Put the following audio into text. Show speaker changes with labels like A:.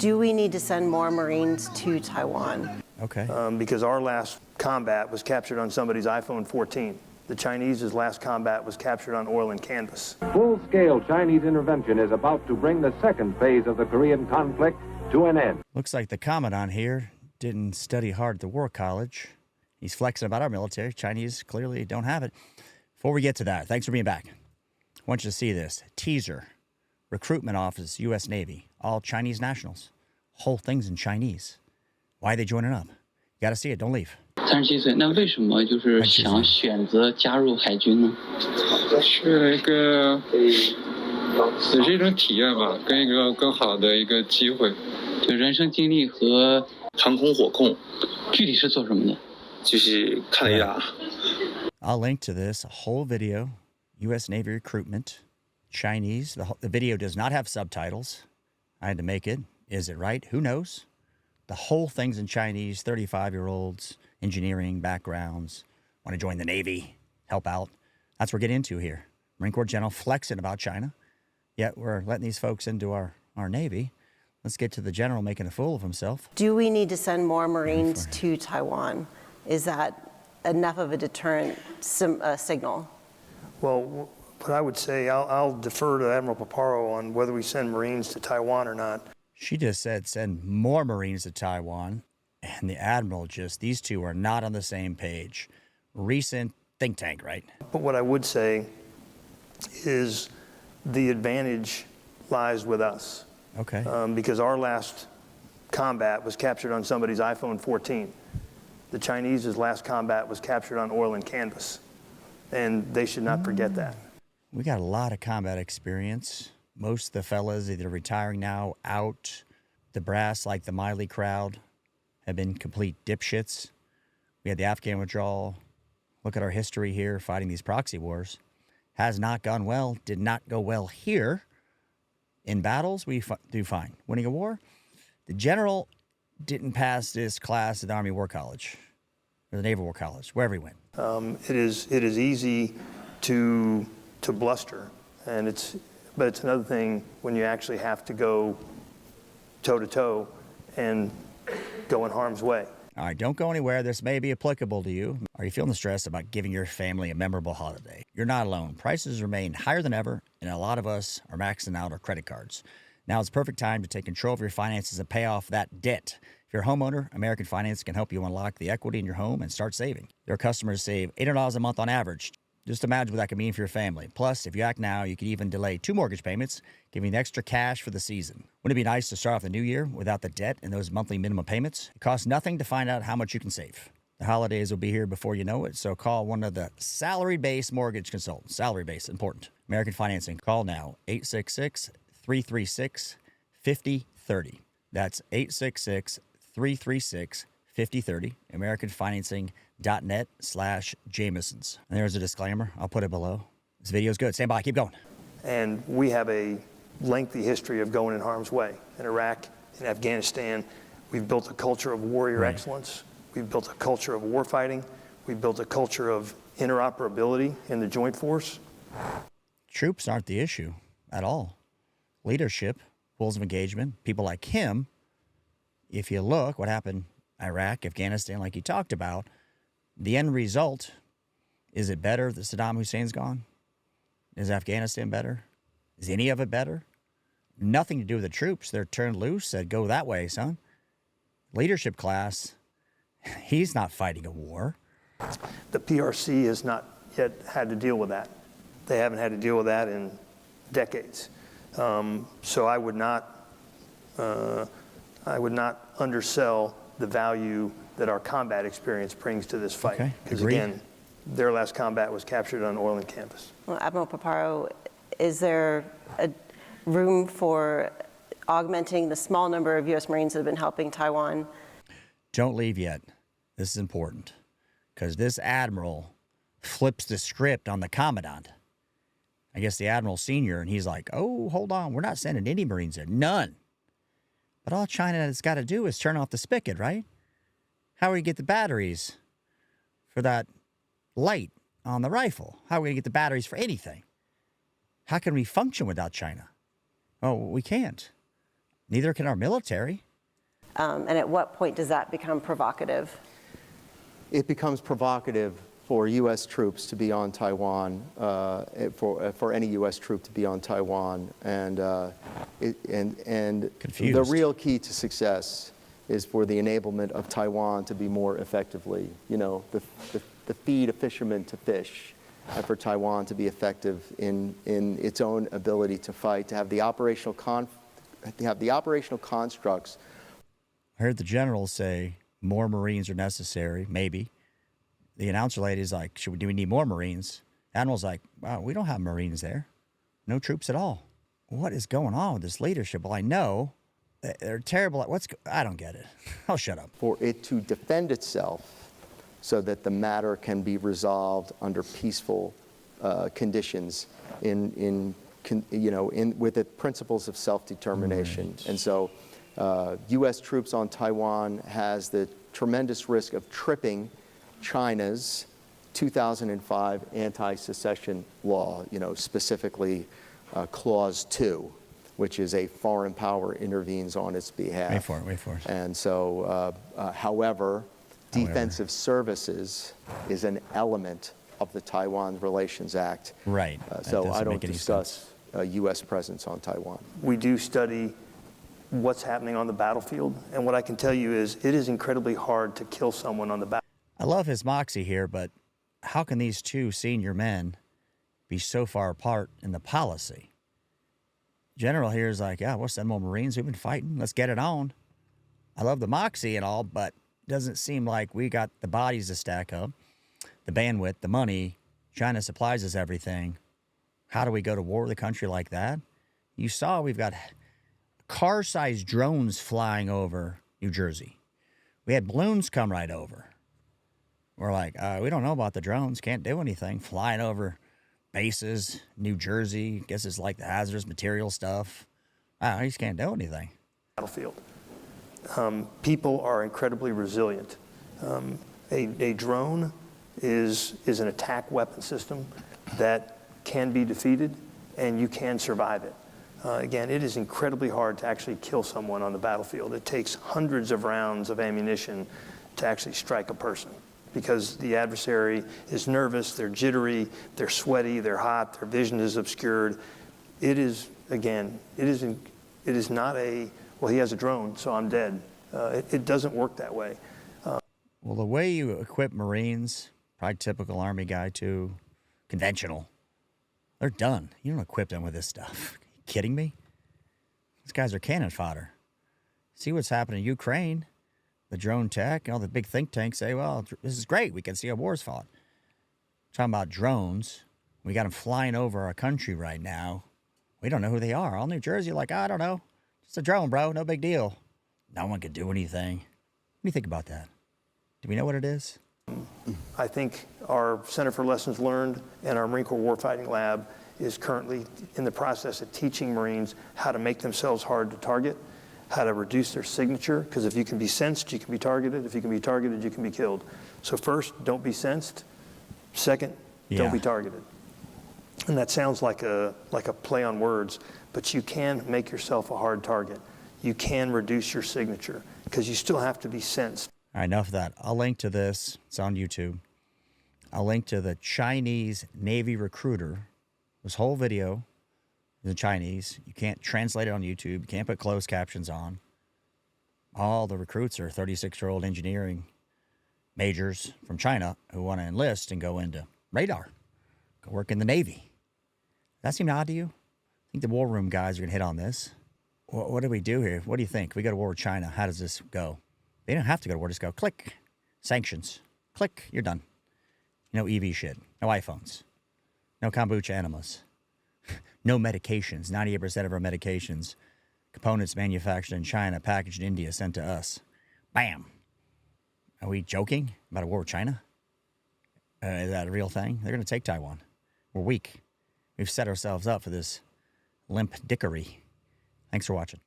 A: Do we need to send more Marines to Taiwan?
B: Okay.
C: Because our last combat was captured on somebody's iPhone 14. The Chinese's last combat was captured on oil and canvas.
D: Full-scale Chinese intervention is about to bring the second phase of the Korean conflict to an end.
B: Looks like the commandant here didn't study hard at the War College. He's flexing about our military. Chinese clearly don't have it. Before we get to that, thanks for being back. I want you to see this. Teaser. Recruitment Office, U.S. Navy. All Chinese nationals. Whole thing's in Chinese. Why are they joining up? You got to see it. Don't leave.
E: 37岁，那为什么就是想选择加入海军呢？
F: 是一个，也是一种体验吧，跟一个更好的一个机会。
E: 就人生经历和
G: 航空火控，
E: 具体是做什么的？
G: 就是看雷达。
B: I'll link to this whole video. U.S. Navy recruitment. Chinese. The video does not have subtitles. I had to make it. Is it right? Who knows? The whole thing's in Chinese. 35-year-olds, engineering backgrounds, want to join the Navy, help out. That's what we're getting into here. Marine Corps General flexing about China. Yet we're letting these folks into our Navy. Let's get to the general making a fool of himself.
A: Do we need to send more Marines to Taiwan? Is that enough of a deterrent signal?
C: Well, what I would say, I'll defer to Admiral Paparo on whether we send Marines to Taiwan or not.
B: She just said send more Marines to Taiwan. And the Admiral these two are not on the same page. Recent think tank, right?
C: But what I would say is the advantage lies with us.
B: Okay.
C: Because our last combat was captured on somebody's iPhone 14. The Chinese's last combat was captured on oil and canvas. And they should not forget that.
B: We got a lot of combat experience. Most of the fellas either retiring now, out. The brass, like the Miley crowd, have been complete dipshits. We had the Afghan withdrawal. Look at our history here fighting these proxy wars. Has not gone well, did not go well here. In battles, we do fine. Winning a war, the general didn't pass this class at the Army War College or the Naval War College, wherever he went.
C: It is easy to bluster, but it's another thing when you actually have to go toe-to-toe and go in harm's way.
B: All right, don't go anywhere. This may be applicable to you. Are you feeling the stress about giving your family a memorable holiday? You're not alone. Prices remain higher than ever, and a lot of us are maxing out our credit cards. Now is the perfect time to take control of your finances and pay off that debt. If you're a homeowner, American Finance can help you unlock the equity in your home and start saving. Their customers save $800 a month on average. Just imagine what that could mean for your family. Plus, if you act now, you could even delay 2 mortgage payments, giving you extra cash for the season. Wouldn't it be nice to start off the new year without the debt and those monthly minimum payments? It costs nothing to find out how much you can save. The holidays will be here before you know it, so call one of the salary-based mortgage consultants. Salary-based, important. American Financing. Call now, 866-336-5030. That's 866-336-5030. AmericanFinancing.net/Jamesons. And there's a disclaimer. I'll put it below. This video is good. Stand by. Keep going.
C: And we have a lengthy history of going in harm's way. In Iraq, in Afghanistan, we've built a culture of warrior excellence. We've built a culture of war fighting. We've built a culture of interoperability in the joint force.
B: Troops aren't the issue at all. Leadership, rules of engagement, people like him. If you look, what happened Iraq, Afghanistan, like you talked about, the end result, is it better that Saddam Hussein's gone? Is Afghanistan better? Is any of it better? Nothing to do with the troops. They're turned loose, said, go that way, son. Leadership class, he's not fighting a war.
C: The PRC has not yet had to deal with that. They haven't had to deal with that in decades. So I would not undersell the value that our combat experience brings to this fight. Because again, their last combat was captured on oil and canvas.
A: Well, Admiral Paparo, is there a room for augmenting the small number of U.S. Marines that have been helping Taiwan?
B: Don't leave yet. This is important because this admiral flips the script on the commandant. I guess the admiral senior, and he's like, oh, hold on. We're not sending any Marines there. None. But all China has got to do is turn off the spigot, right? How are we going to get the batteries for that light on the rifle? How are we going to get the batteries for anything? How can we function without China? Oh, we can't. neither can our military.
A: And at what point does that become provocative?
H: It becomes provocative for U.S. troops to be on Taiwan, for any U.S. troop to be on Taiwan, and the
B: Confused.
H: real key to success is for the enablement of Taiwan to be more effectively, the feed a fisherman to fish, and for Taiwan to be effective in its own ability to fight, to have the operational constructs.
B: I heard the general say more Marines are necessary, maybe. The announcer lady's like, do we need more Marines? Admiral's like, wow, we don't have Marines there. No troops at all. What is going on with this leadership? Well, I know they're terrible at I don't get it. I'll shut up.
H: For it to defend itself so that the matter can be resolved under peaceful conditions with the principles of self-determination. Right. And so U.S. troops on Taiwan has the tremendous risk of tripping China's 2005 anti-secession law, specifically Clause 2, which is a foreign power intervenes on its behalf.
B: Wait for it.
H: And so, however, defensive services is an element of the Taiwan Relations Act.
B: Right.
H: So I don't discuss U.S. presence on Taiwan.
C: We do study what's happening on the battlefield, and what I can tell you is it is incredibly hard to kill someone on the battlefield.
B: I love his moxie here, but how can these two senior men be so far apart in the policy? General here is like, yeah, we'll send more Marines. We've been fighting. Let's get it on. I love the moxie and all, but it doesn't seem like we got the bodies to stack up, the bandwidth, the money. China supplies us everything. How do we go to war with a country like that? You saw we've got car-sized drones flying over New Jersey. We had balloons come right over. We're like, we don't know about the drones. Can't do anything. Flying over bases, New Jersey. Guess it's like the hazardous material stuff. I just can't do anything.
C: Battlefield. People are incredibly resilient. A drone is an attack weapon system that can be defeated, and you can survive it. Again, it is incredibly hard to actually kill someone on the battlefield. It takes hundreds of rounds of ammunition to actually strike a person, because the adversary is nervous, they're jittery, they're sweaty, they're hot, their vision is obscured. It is not a, well, he has a drone, so I'm dead. It doesn't work that way.
B: Well, the way you equip Marines, probably typical Army guy too, conventional, they're done. You don't equip them with this stuff. Are you kidding me? These guys are cannon fodder. See what's happening in Ukraine. The drone tech, the big think tanks say, well, this is great. We can see how wars fought. Talking about drones. We got them flying over our country right now. We don't know who they are. All New Jersey, like, I don't know. Just a drone, bro. No big deal. No one can do anything. What do you think about that? Do we know what it is?
C: I think our Center for Lessons Learned and our Marine Corps Warfighting Lab is currently in the process of teaching Marines how to make themselves hard to target, how to reduce their signature, because if you can be sensed, you can be targeted. If you can be targeted, you can be killed. So first, don't be sensed. Second, don't be targeted. And that sounds like a play on words, but you can make yourself a hard target. You can reduce your signature, because you still have to be sensed.
B: All right, enough of that. I'll link to this. It's on YouTube. I'll link to the Chinese Navy recruiter. This whole video is in Chinese. You can't translate it on YouTube. You can't put closed captions on. All the recruits are 36-year-old engineering majors from China who want to enlist and go into radar, go work in the Navy. That seem odd to you? I think the war room guys are going to hit on this. What do we do here? What do you think? We go to war with China. How does this go? They don't have to go to war. Just go, click, sanctions. Click, you're done. No EV shit. No iPhones. No kombucha enemas. No medications. 98% of our medications, components manufactured in China, packaged in India, sent to us. Bam. Are we joking about a war with China? Is that a real thing? They're going to take Taiwan. We're weak. We've set ourselves up for this limp dickery. Thanks for watching.